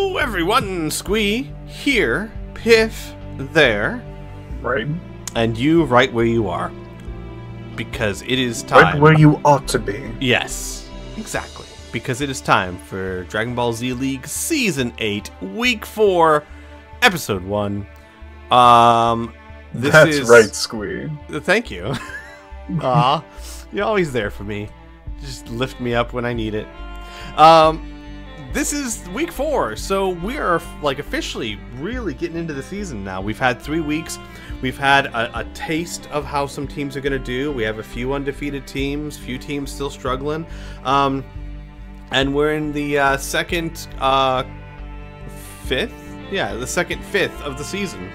Hello everyone, Squee here, Piff there. Right. And you right where you are. Because it is time. Right where you ought to be. Yes, exactly. Because it is time for Dragon Ball Z League Season 8, Week 4, Episode 1. That's right, Squee. Thank you. Aw, you're always there for me. Just lift me up when I need it. This is week 4, so we are like officially really getting into the season now. We've had 3 weeks. We've had a taste of how some teams are going to do. We have a few undefeated teams, few teams still struggling. And we're in the second fifth? Yeah, the second fifth of the season.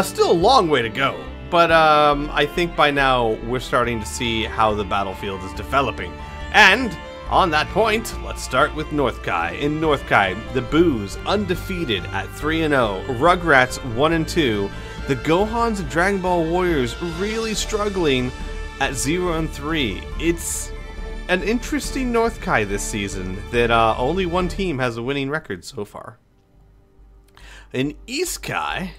Still a long way to go. But I think by now we're starting to see how the battlefield is developing. And on that point, let's start with North Kai. In North Kai, the Boos undefeated at 3-0, Rugrats 1-2, the Gohans and Dragon Ball Warriors really struggling at 0-3. It's an interesting North Kai this season that only one team has a winning record so far. In East Kai,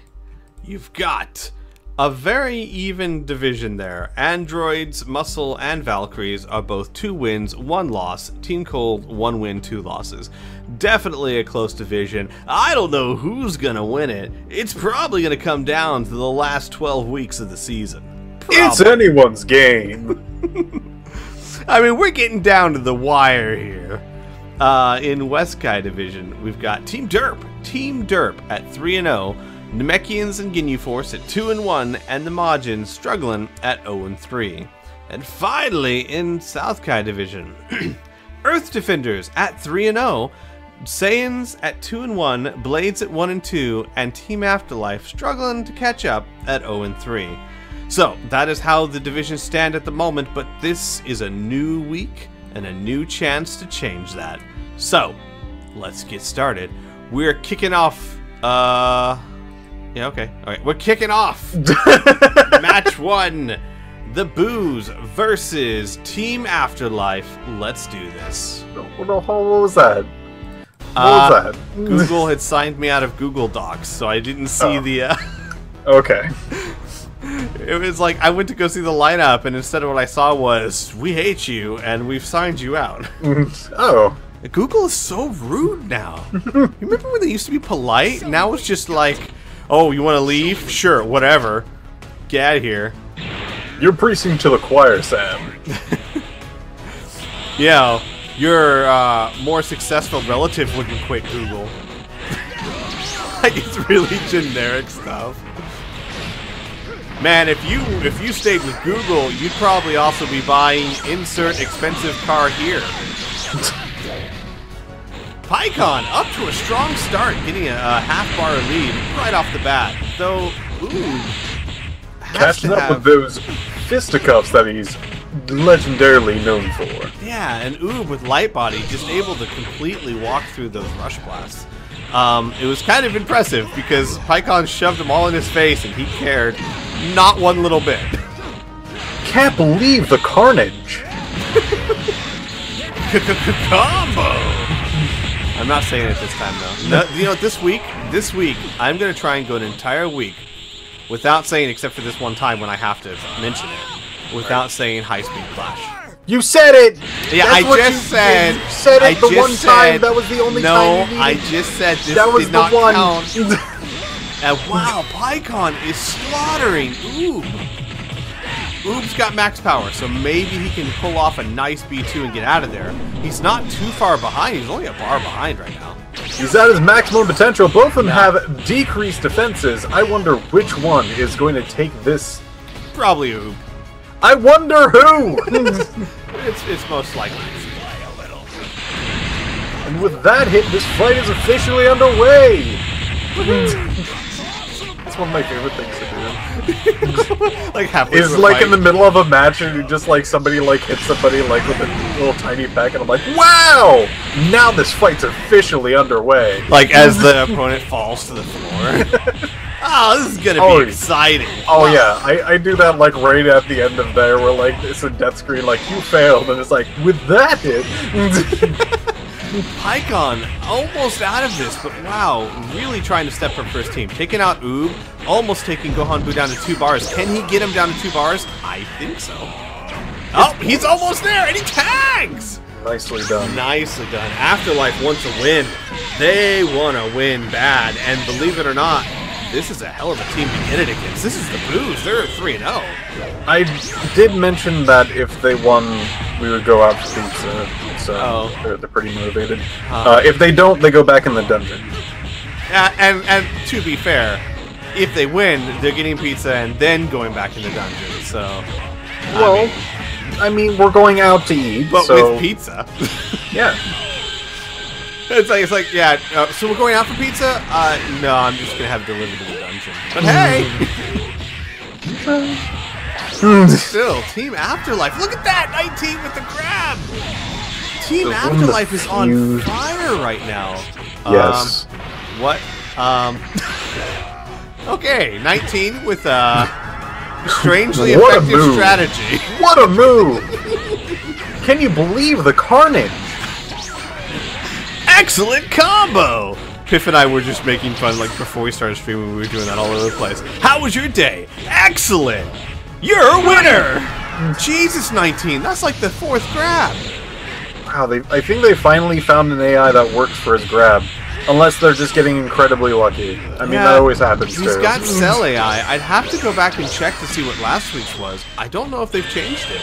you've got a very even division there. Androids, Muscle, and Valkyries are both 2 wins, 1 loss. Team Cold, 1 win, 2 losses. Definitely a close division. I don't know who's gonna win it. It's probably gonna come down to the last 12 weeks of the season. Probably. It's anyone's game. I mean, we're getting down to the wire here. In West Kai division, we've got Team Derp. Team Derp at 3-0. Namekians and Ginyu Force at 2-1, and the Majins struggling at 0-3. And finally, in South Kai Division, Earth Defenders at 3-0, Saiyans at 2-1, Blades at 1-2, and Team Afterlife struggling to catch up at 0-3. So, that is how the divisions stand at the moment, but this is a new week and a new chance to change that. So, let's get started. We're kicking off, yeah, okay. Alright, we're kicking off Match 1. The Boos versus Team Afterlife. Let's do this. What was that? What was that? Google had signed me out of Google Docs, so I didn't see the... Okay. It was like, I went to go see the lineup, and instead of what I saw was, we hate you, and we've signed you out. Oh. Google is so rude now. You remember when they used to be polite? Now it's just like... Oh, you want to leave? Sure, whatever. Get out of here. You're preaching to the choir, Sam. Yeah, your more successful relative wouldn't quit Google. Like, it's really generic stuff. Man, if you stayed with Google, you'd probably also be buying insert expensive car here. Pycon up to a strong start, getting a half-bar lead right off the bat. Though, catching up with those fisticuffs that he's legendarily known for. Yeah, and Oob with Light Body just able to completely walk through those rush blasts. It was kind of impressive because Pycon shoved them all in his face and he cared not one little bit. Can't believe the carnage. Combo! I'm not saying it this time, though. No, you know, this week, I'm going to try and go an entire week without saying, except for this one time when I have to mention it, without saying High Speed Clash. You said it! Yeah, That's I just said... You said it the one time, that was the only time you needed. No, I just said this that was did not the one. count. And wow, Pycon is slaughtering Oob. Oob's got max power, so maybe he can pull off a nice B2 and get out of there. He's not too far behind. He's only a bar behind right now. He's at his maximum potential. Both of them have decreased defenses. I wonder which one is going to take this. Probably Oob. I wonder who! It's most likely. And with that hit, this fight is officially underway! It's one of my favorite things to do. Like halfway It's like in the middle of a match and you just like somebody like hits somebody like with a little tiny pack and I'm like, wow! Now this fight's officially underway. Like as the opponent falls to the floor. Oh, this is gonna be exciting. Oh yeah, I do that like right at the end of there where like it's a death screen like you failed and it's like with that hit. PyCon almost out of this, but wow, really trying to step up for his team. Taking out Oob, almost taking Gohan Buu down to 2 bars. Can he get him down to 2 bars? I think so. Oh, he's almost there, and he tags! Nicely done. Nicely done. Afterlife wants a win. They want to win bad, and believe it or not, this is a hell of a team to get it against. This is the Boos. They're 3-0. I did mention that if they won, we would go out for pizza. So they're pretty motivated. If they don't, they go back in the dungeon. And to be fair, if they win, they're getting pizza and then going back in the dungeon. So, well, I mean, we're going out to eat, but so... with pizza. Yeah. It's like, yeah. So we're going out for pizza? No, I'm just gonna have it delivered to the dungeon. But hey, still, Team Afterlife. Look at that, 19 with the grab. Team Afterlife is on fire right now. Yes. What? Okay, 19 with strangely effective strategy. What a move! Can you believe the carnage? Excellent combo! Piff and I were just making fun, like, before we started streaming, we were doing that all over the place. How was your day? Excellent! You're a winner! Jesus, 19, that's like the 4th grab. Wow, I think they finally found an AI that works for his grab. Unless they're just getting incredibly lucky. I mean, that always happens, He's got Cell AI. I'd have to go back and check to see what last week's was. I don't know if they've changed it.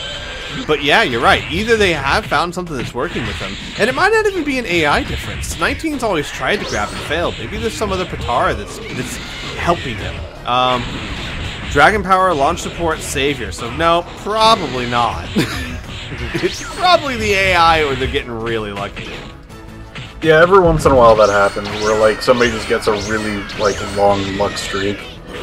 But yeah, you're right. Either they have found something that's working with them, and it might not even be an AI difference. 19's always tried to grab and failed. Maybe there's some other Potara that's helping him. Dragon Power, Launch Support, Savior. So no, probably not. It's probably the AI or they're getting really lucky. Yeah, every once in a while that happens, where like somebody just gets a really like long luck streak.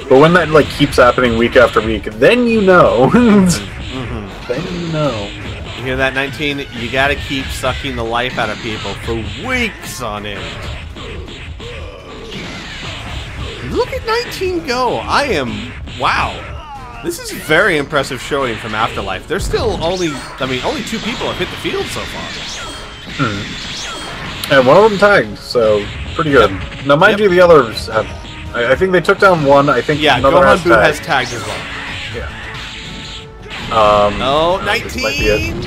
But when that like keeps happening week after week, then you know. Then you know. You hear that, 19? You gotta keep sucking the life out of people for weeks on end. Look at 19 go. Wow. This is a very impressive showing from Afterlife. There's still only 2 people have hit the field so far. And one of them tagged, so pretty good. Yep. Now, mind you, the others have... I think they took down one. I think another Gohan Buu has tagged as well. Yeah. 19!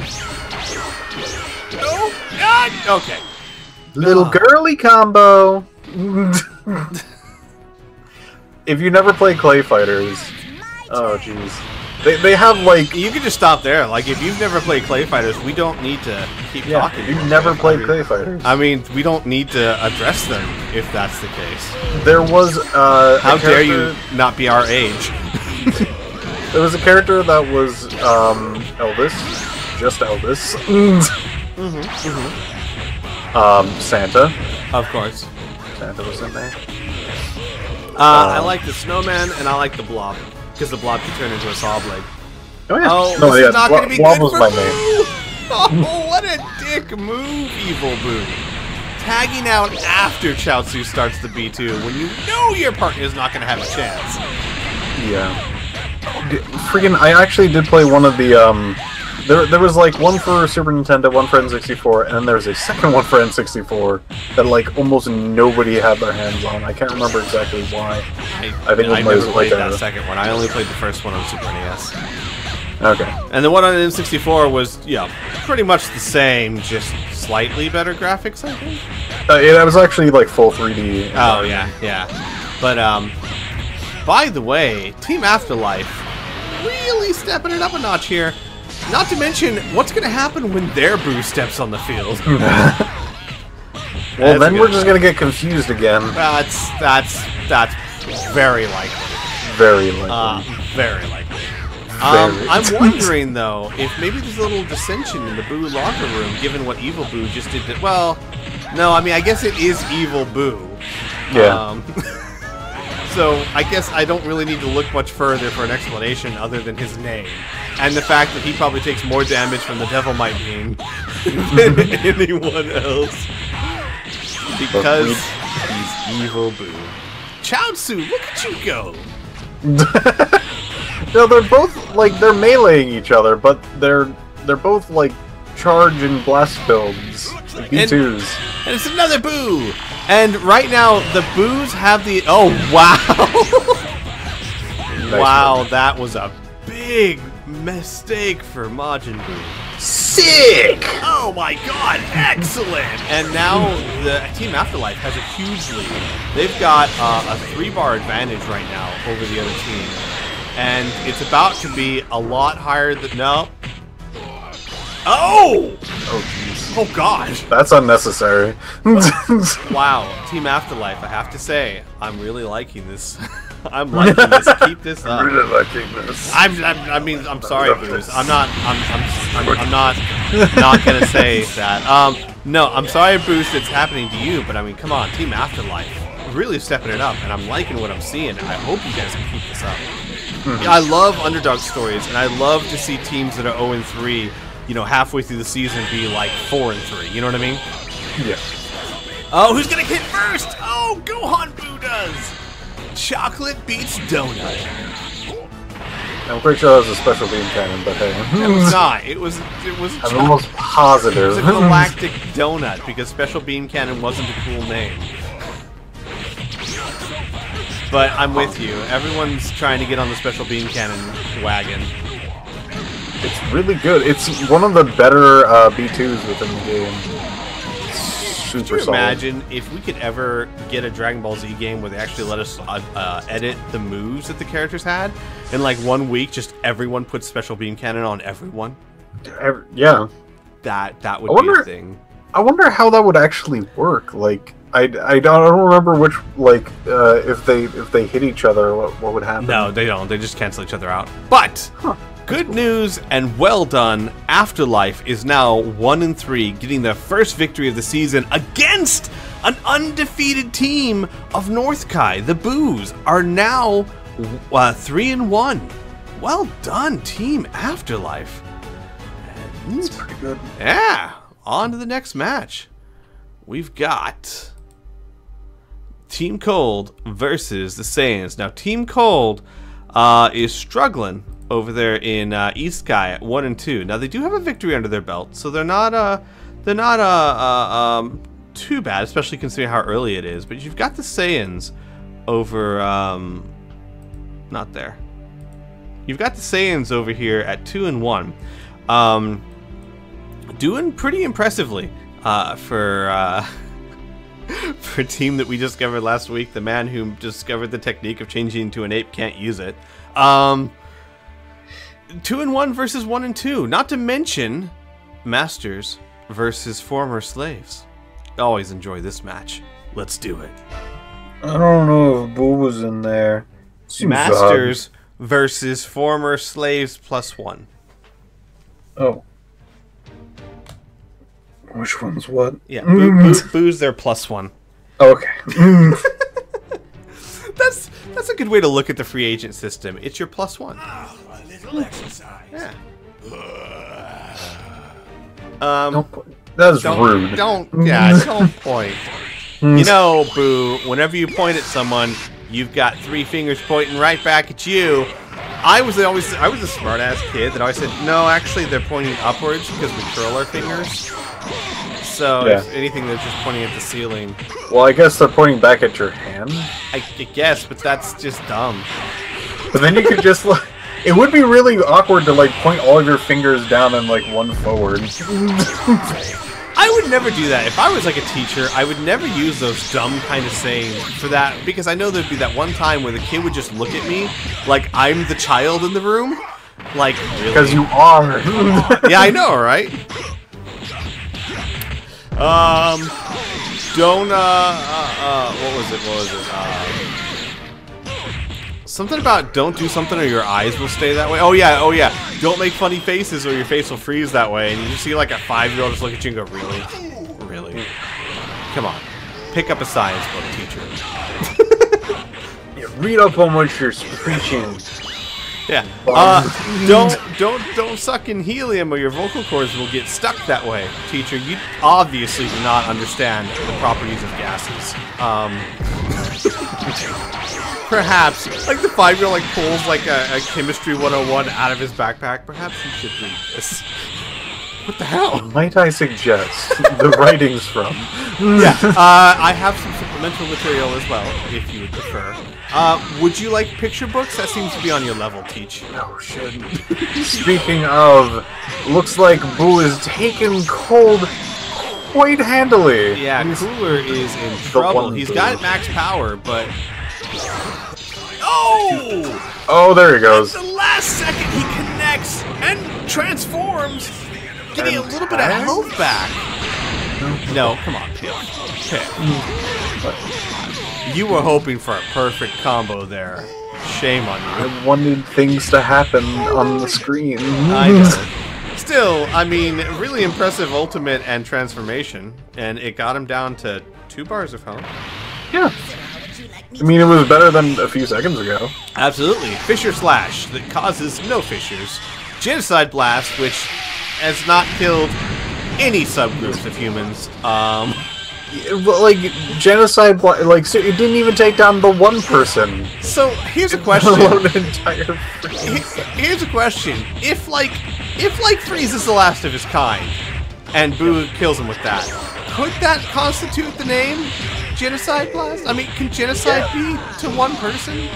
No! God! Okay. Little girly combo! If you never play Clay Fighters... Oh, jeez. They have, like... You can just stop there. Like, if you've never played Clay Fighters, we don't need to keep talking. You've never played Clay Fighters. I mean, we don't need to address them, if that's the case. There was, How dare you not be our age? There was a character that was, Elvis. Just Elvis. Santa. Of course. Santa was in there. I like the snowman, and I like the blob. Because the blob can turn into a saw blade. Oh, yeah. Oh, no, this is not going to be blob good was for my Buu! name. Oh, what a dick move, Evil Buu. Tagging out after Chaozu starts the B2 when you know your partner is not going to have a chance. Yeah. Friggin', I actually did play one of the, there was like one for Super Nintendo, one for N64, and then there was a second one for N64 that like almost nobody had their hands on. I can't remember exactly why. I think I never played that second one. I only played the first one on Super NES. Okay. And the one on N64 was, pretty much the same, just slightly better graphics, I think. It was actually like full 3D. Oh, yeah. But, by the way, Team Afterlife really stepping it up a notch here. Not to mention, what's going to happen when their Buu steps on the field? Well, then we're just going to get confused again. That's very likely. Very likely. Very likely. I'm wondering, though, if maybe there's a little dissension in the Buu locker room, given what Evil Buu just did. Well, no, I mean, I guess it is Evil Buu. Yeah. So, I guess I don't really need to look much further for an explanation other than his name. And the fact that he probably takes more damage from the Devil Might Beam than anyone else. Because he's Evil Buu. Chaozu, look at you go! No, they're both, like, they're meleeing each other, but they're both, like, charge and blast builds. B2s. And it's another Boo! And right now, the Boos have the... Oh, wow! Nice wow, one. that was a big mistake for Majin Buu. Sick! Oh my god, excellent! And now the Team Afterlife has a huge lead. They've got a 3-bar advantage right now over the other team. And it's about to be a lot higher than... No. Oh! Oh, jeez. Oh god. That's unnecessary. Wow, Team Afterlife, I have to say, I'm really liking this. I'm liking this. Keep this up. I'm really liking this. I'm sorry, Boos. I'm not gonna say that. No, I'm sorry, Boos, it's happening to you, but I mean, come on, Team Afterlife, really stepping it up, and I'm liking what I'm seeing. I hope you guys can keep this up. I love underdog stories, and I love to see teams that are 0-3, you know, halfway through the season be like 4-3. You know what I mean? Yeah. Oh, who's gonna hit first? Oh, Gohan Boo does. Chocolate beats donut. I'm pretty sure that was a special beam cannon, but hey. It was not. It was. I'm almost positive. It was a galactic donut because Special Beam Cannon wasn't a cool name. But I'm with you. Everyone's trying to get on the Special Beam Cannon wagon. It's really good. It's one of the better B2s within the game. Super Could you solid. imagine if we could ever get a Dragon Ball Z game where they actually let us edit the moves that the characters had? In like 1 week, just everyone puts Special Beam Cannon on everyone? Yeah. That would be a thing. I wonder how that would actually work. Like, I don't remember which, like, if they hit each other, what would happen. No, they don't. They just cancel each other out. But good news and well done. Afterlife is now 1-3, getting their first victory of the season against an undefeated team of North Kai. The Boos are now 3-1. Well done, Team Afterlife. That's pretty good. Yeah, on to the next match. We've got Team Cold versus the Saiyans. Now, Team Cold is struggling over there in East Sky at 1-2. Now, they do have a victory under their belt, so they're not too bad, especially considering how early it is. But you've got the Saiyans over, not there. You've got the Saiyans over here at 2-1. Doing pretty impressively for a team that we discovered last week. The man who discovered the technique of changing into an ape can't use it. 2-1 versus 1-2. Not to mention masters versus former slaves. Always enjoy this match. Let's do it. I don't know if Boo was in there. Masters versus former slaves +1. Oh. Which one's what? Yeah, Boo's their +1. Okay. That's a good way to look at the free agent system. It's your +1. A little exercise. Yeah. That's rude. Don't point. You know, Boo, whenever you point at someone, you've got 3 fingers pointing right back at you. I was a smart-ass kid that always said, no, actually, they're pointing upwards because we curl our fingers. So, Yeah. if anything, they're just pointing at the ceiling. Well, I guess they're pointing back at your hand. I guess, but that's just dumb. But then you could just, like... It would be really awkward to, like, point all of your fingers down and, like, one forward. I would never do that. If I was like a teacher, I would never use those dumb kind of sayings for that, because I know there'd be that one time where the kid would just look at me like I'm the child in the room. Like, really? Because you are. Yeah, I know, right? Don't, what was it? Something about don't do something or your eyes will stay that way. Oh yeah. Don't make funny faces or your face will freeze that way. And you just see like a 5-year-old just look at you and go, really? Really? Come on. Pick up a science book, teacher. Yeah, read up on what you're preaching. Yeah. Don't suck in helium or your vocal cords will get stuck that way, teacher. You obviously do not understand the properties of gases. Perhaps, like the 5-year-old like pulls like a chemistry 101 out of his backpack. Perhaps you should read this. What the hell? Might I suggest the writings from? Yeah, I have some supplemental material as well, if you would prefer. Would you like picture books? That seems to be on your level, Teach. No shit. Speaking of, looks like Boo is taking cold quite handily. Yeah, Cooler is in trouble. He's got max power, but... Oh! Oh, there he goes. At the last second, he connects and transforms, getting a little bit of health back. No, come on, Pip. You were hoping for a perfect combo there. Shame on you. I wanted things to happen on the screen. I know. Still, I mean, really impressive ultimate and transformation, and it got him down to 2 bars of health. Yeah. I mean, it was better than a few seconds ago. Absolutely. Fissure Slash that causes no fissures. Genocide Blast, which has not killed any subgroups of humans. Like, Genocide, like, so it didn't even take down the one person. So, here's a question. Here's a question. If Freeze is the last of his kind, and Boo kills him with that, could that constitute the name Genocide Blast? I mean, can Genocide be to one person?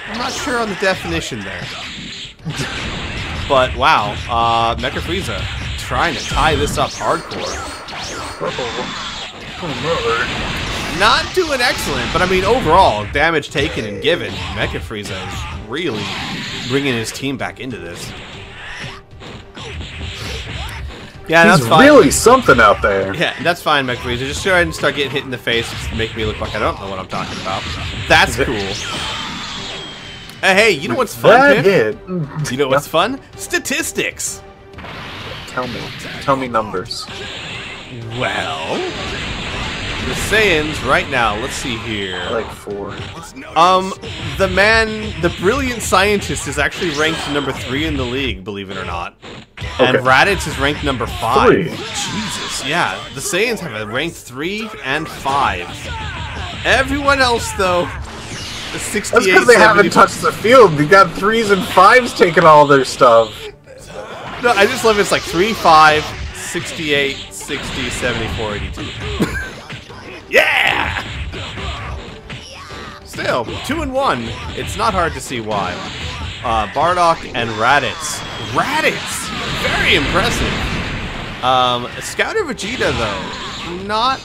I'm not sure on the definition there. But, wow, Mecha Frieza trying to tie this up hardcore. Not doing excellent, but I mean, overall, damage taken and given, Mecha Frieza is really bringing his team back into this. Yeah, that's fine. Really something out there. Yeah, that's fine, Mecha Frieza. Just go ahead and start getting hit in the face to make me look like I don't know what I'm talking about. That's cool. Hey, you know what's fun, Pip? You know what's fun? Statistics! Tell me numbers. Well, the Saiyans right now, let's see here. Like 4. The brilliant scientist is actually ranked number 3 in the league, believe it or not. And Okay. Raditz is ranked number 5. 3. Jesus, yeah. The Saiyans have a ranked 3 and 5. Everyone else, though, the 68, That's because they haven't touched the field. They got 3s and 5s taking all their stuff. No, I just love it's like 3, 5, 68, 60, 74, 82. Yeah! Still, 2 and 1. It's not hard to see why. Bardock and Raditz. Raditz! Very impressive. Scouter Vegeta, though, not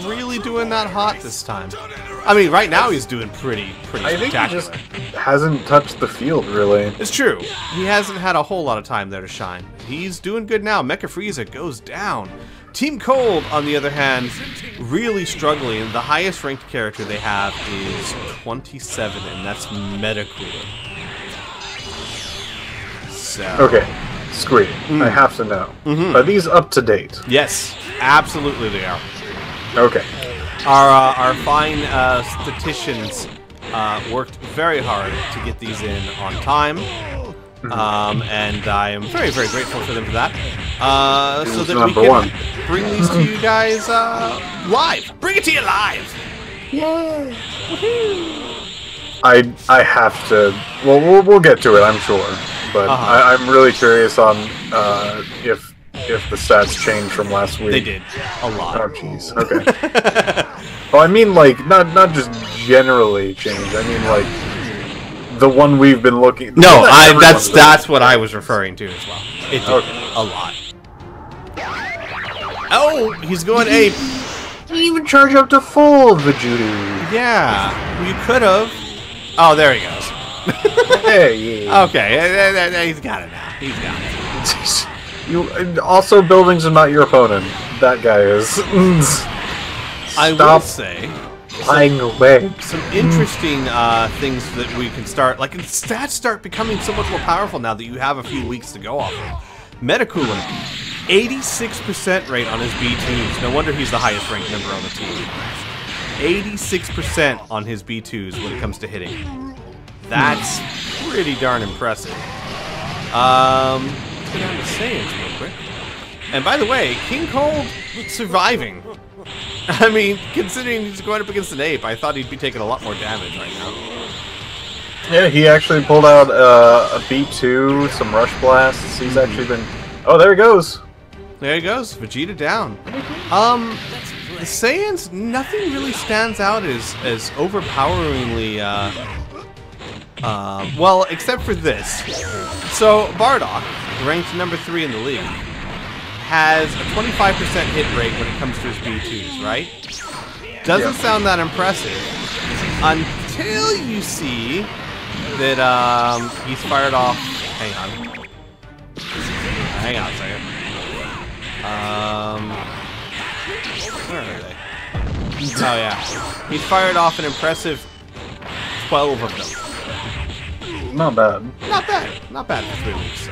really doing that hot this time. I mean, right now he's doing pretty I think he spectacular. just hasn't touched the field, really. It's true. He hasn't had a whole lot of time there to shine. He's doing good now. Mecha Frieza goes down. Team Cold, on the other hand, really struggling. The highest ranked character they have is 27, and that's Metacooler. So. Okay, Squeak, I have to know. Are these up to date? Yes, absolutely they are. Okay. Our fine statisticians worked very hard to get these in on time. And I am very, very grateful for them for that. So that we can bring these to you guys live. Bring it to you live! Yay! I have to. Well, we'll get to it, I'm sure. But I'm really curious on if the stats changed from last week. They did a lot. Oh, jeez. Okay. Well, I mean, like not just generally changed. I mean, like the one we've been looking. No, that's what I was referring to as well. It did a lot. Oh, he's going ape. Didn't even charge up to full Vegeta. Yeah, you could have. Oh, there he goes. Hey. Okay, he's got it now. He's got it. You also buildings are not your opponent. That guy is. I will say flying away. some interesting things that we can start. Like stats start becoming so much more powerful now that you have a few weeks to go off of. Metacooler, 86% rate on his B2s. No wonder he's the highest ranked member on the team. 86% on his B2s when it comes to hitting. That's pretty darn impressive. Let's go down to Saiyans real quick. And by the way, King Cold surviving. I mean, considering he's going up against an ape, I thought he'd be taking a lot more damage right now. Yeah, he actually pulled out a B2, some rush blasts. He's actually been. Oh, there he goes. There he goes. Vegeta down. The Saiyans, nothing really stands out as overpoweringly, well, except for this. So, Bardock, ranked number 3 in the league, has a 25% hit rate when it comes to his B2s, right? Doesn't sound that impressive until you see that he's fired off. Hang on a second. Where are they? Oh yeah, he's fired off an impressive 12 of them. Not bad. Not bad for 3 weeks.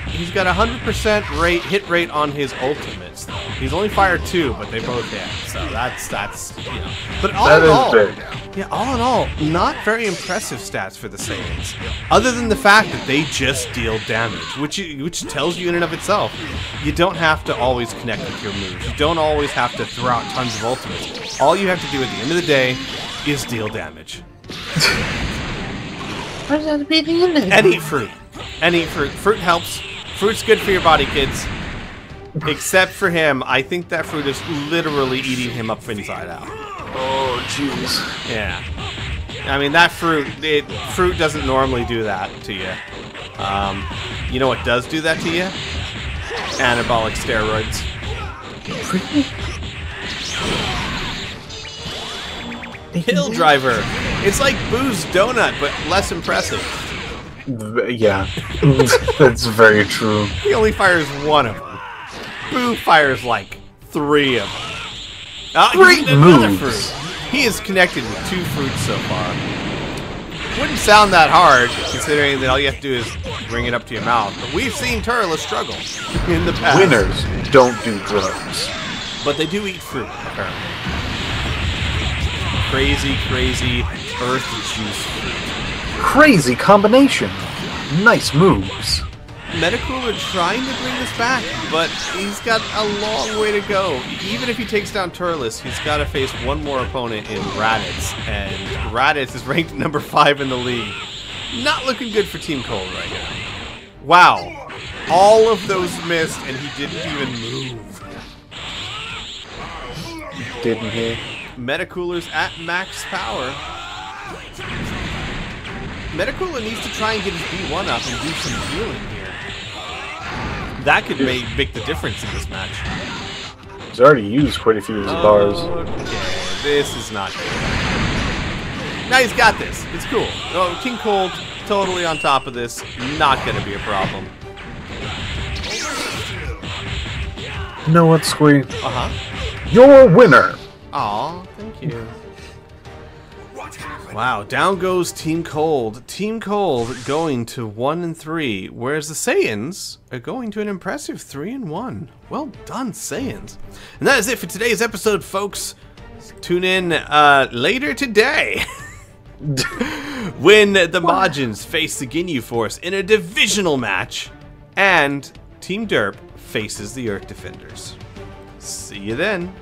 He's got 100% hit rate on his ultimates, though. He's only fired 2, but they both hit. So that's you know. But all in all, big. Yeah, all in all, not very impressive stats for the Saiyans. Other than the fact that they just deal damage, which tells you in and of itself, you don't have to always connect with your moves. You don't always have to throw out tons of ultimates. All you have to do at the end of the day is deal damage. And eat fruit. And eat fruit. Fruit helps. Fruit's good for your body, kids. Except for him, I think that fruit is literally eating him up inside out. Oh, jeez. Yeah. I mean, that fruit doesn't normally do that to you. You know what does do that to you? Anabolic steroids. Hill Driver. It's like Boo's donut, but less impressive. Yeah, that's very true. He only fires 1 of them. Boo fires like 3 of them. Great another moves. fruit. He is connected with 2 fruits so far. Wouldn't sound that hard, considering that all you have to do is bring it up to your mouth. But we've seen Turles struggle in the past. Winners don't do drugs. But they do eat fruit, apparently. Crazy earth juice fruit. Crazy combination. Nice moves. Metacooler trying to bring this back, but he's got a long way to go. Even if he takes down Turles, he's got to face one more opponent in Raditz, and Raditz is ranked number 5 in the league. Not looking good for Team Cold right now. Wow. All of those missed, and he didn't even move. Didn't he? Metacooler's at max power. Metacooler needs to try and get his B1 up and do some healing here. That could make the difference in this match. He's already used quite a few of his bars. Okay, this is not good. Now he's got this. It's cool. Oh, King Cold totally on top of this. Not going to be a problem. You know what, Squee? Uh-huh. You're a winner! Aw, thank you. Wow, down goes Team Cold. Team Cold going to 1-3, whereas the Saiyans are going to an impressive 3-1. Well done, Saiyans. And that is it for today's episode, folks. Tune in later today when the Majins face the Ginyu Force in a divisional match, and Team Derp faces the Earth Defenders. See you then.